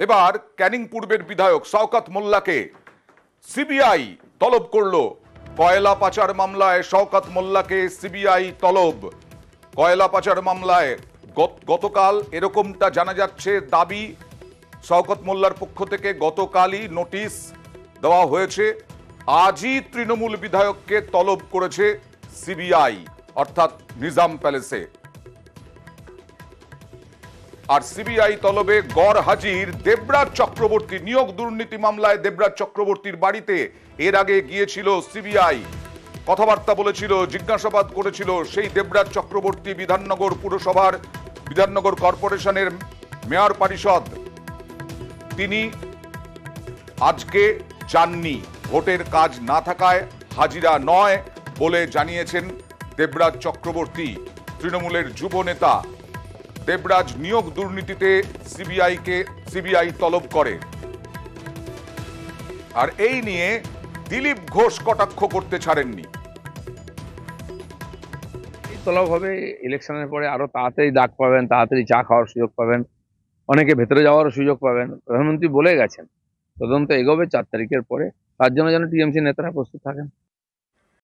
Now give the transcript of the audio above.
এবার ক্যানিং পূর্বের বিধায়ক শওকত মোল্লাকে সিবিআই তলব করলো। কয়লা পাচার মামলায় শওকত মোল্লাকে সিবিআই তলব। কয়লা পাচার মামলায় গতকাল এরকমটা জানা যাচ্ছে, দাবি শওকত মোল্লার পক্ষ থেকে গতকালই নোটিশ দেওয়া হয়েছে। আজই তৃণমূল বিধায়ককে তলব করেছে সিবিআই, অর্থাৎ নিজাম প্যালেসে। আর সিবিআই তলবে গড় হাজির দেবরাজ চক্রবর্তী। নিয়োগ দুর্নীতি মামলায় দেবরাজ চক্রবর্তীর বাড়িতে এর আগে গিয়েছিল সিবিআই, কথাবার্তা বলেছিল, জিজ্ঞাসাবাদ করেছিল সেই দেবরাজ চক্রবর্তী। বিধাননগর পুরসভার, বিধাননগর কর্পোরেশনের মেয়র পরিষদ, তিনি আজকে যাননি। ভোটের কাজ না থাকায় হাজিরা নয় বলে জানিয়েছেন দেবরাজ চক্রবর্তী, তৃণমূলের যুব নেতা। দেবরাজ নিয়োগ দুর্নীতিতে সিবিআই তলব করে। আর এই নিয়ে দিলীপ ঘোষ কটাক্ষ করতে ছাড়েননি। তলব হবে ইলেকশনের পরে, আরো তাড়াতাড়ি ডাক পাবেন, তাড়াতাড়ি চা খাওয়ার সুযোগ পাবেন, অনেকে ভেতরে যাওয়ারও সুযোগ পাবেন। প্রধানমন্ত্রী বলে গেছেন তদন্ত এগোবে 4 তারিখের পরে, তার জন্য যেন টিএমসি নেতারা প্রস্তুত থাকেন।